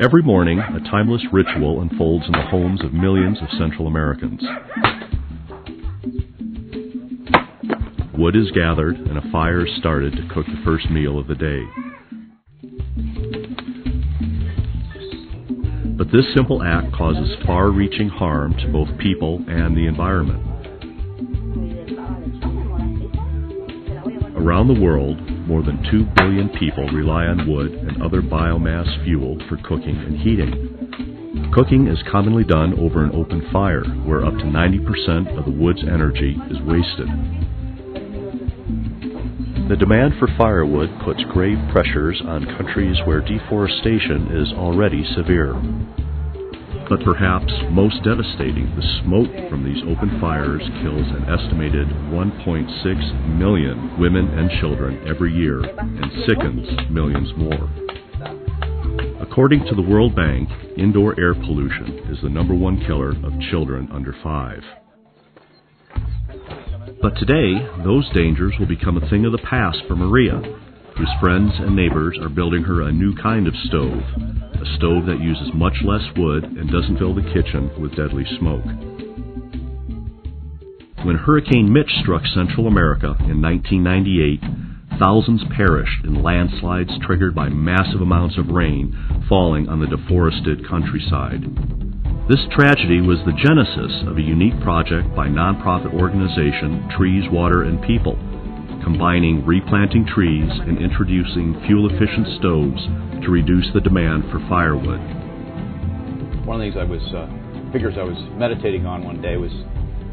Every morning, a timeless ritual unfolds in the homes of millions of Central Americans. Wood is gathered and a fire is started to cook the first meal of the day. But this simple act causes far-reaching harm to both people and the environment. Around the world, more than 2 billion people rely on wood and other biomass fuel for cooking and heating. Cooking is commonly done over an open fire, where up to 90% of the wood's energy is wasted. The demand for firewood puts grave pressures on countries where deforestation is already severe. But perhaps most devastating, the smoke from these open fires kills an estimated 1.6 million women and children every year and sickens millions more. According to the World Bank, indoor air pollution is the #1 killer of children under 5. But today, those dangers will become a thing of the past for Maria, whose friends and neighbors are building her a new kind of stove, a stove that uses much less wood and doesn't fill the kitchen with deadly smoke. When Hurricane Mitch struck Central America in 1998, thousands perished in landslides triggered by massive amounts of rain falling on the deforested countryside. This tragedy was the genesis of a unique project by nonprofit organization Trees, Water, and People, combining replanting trees and introducing fuel-efficient stoves to reduce the demand for firewood. One of the figures I was meditating on one day was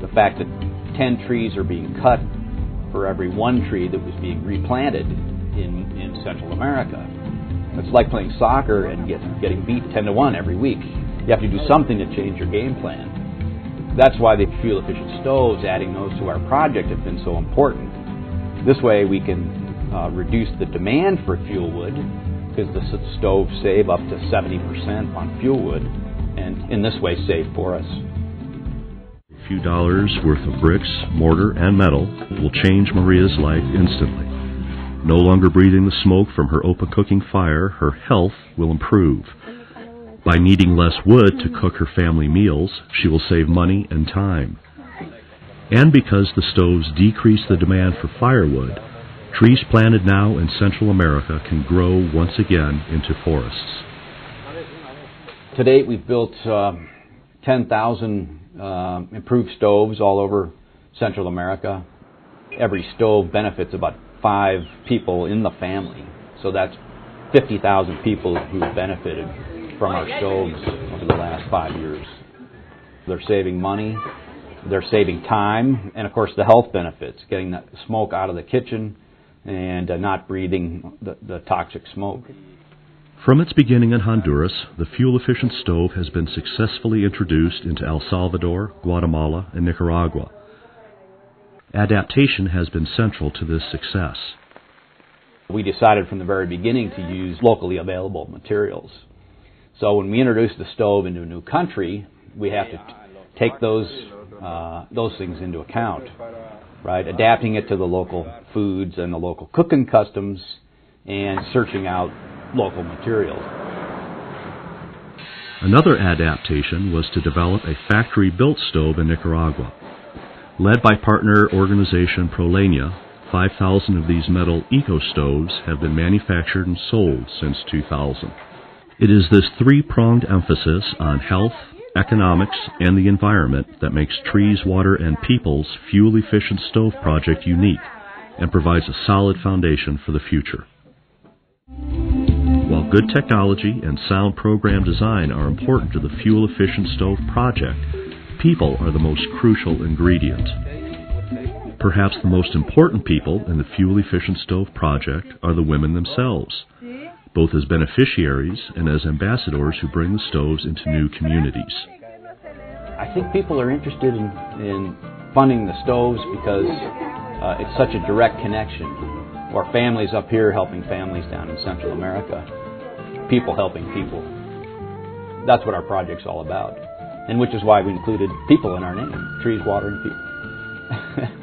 the fact that 10 trees are being cut for every 1 tree that was being replanted in Central America. It's like playing soccer and getting beat 10-1 every week. You have to do something to change your game plan. That's why the fuel-efficient stoves, adding those to our project, have been so important. This way we can reduce the demand for fuel wood, because the stoves save up to 70% on fuel wood, and in this way save for us. A few dollars worth of bricks, mortar, and metal will change Maria's life instantly. No longer breathing the smoke from her open cooking fire, her health will improve. By needing less wood to cook her family meals, she will save money and time. And because the stoves decrease the demand for firewood, trees planted now in Central America can grow once again into forests. To date, we've built 10,000 improved stoves all over Central America. Every stove benefits about 5 people in the family. So that's 50,000 people who've benefited from our stoves over the last 5 years. They're saving money, they're saving time, and of course the health benefits, getting that smoke out of the kitchen and not breathing the toxic smoke. From its beginning in Honduras, the fuel-efficient stove has been successfully introduced into El Salvador, Guatemala, and Nicaragua. Adaptation has been central to this success. We decided from the very beginning to use locally available materials. So when we introduce the stove into a new country, we have to take those things into account, right? Adapting it to the local foods and the local cooking customs, and searching out local materials. Another adaptation was to develop a factory-built stove in Nicaragua. Led by partner organization Proleña, 5,000 of these metal eco-stoves have been manufactured and sold since 2000. It is this 3-pronged emphasis on health, economics, and the environment that makes Trees, Water, and People's fuel-efficient stove project unique and provides a solid foundation for the future. While good technology and sound program design are important to the fuel-efficient stove project, people are the most crucial ingredient. Perhaps the most important people in the fuel-efficient stove project are the women themselves, both as beneficiaries and as ambassadors who bring the stoves into new communities. I think people are interested in funding the stoves because it's such a direct connection. Or families up here helping families down in Central America. People helping people. That's what our project's all about. And which is why we included people in our name. Trees, Water, and People.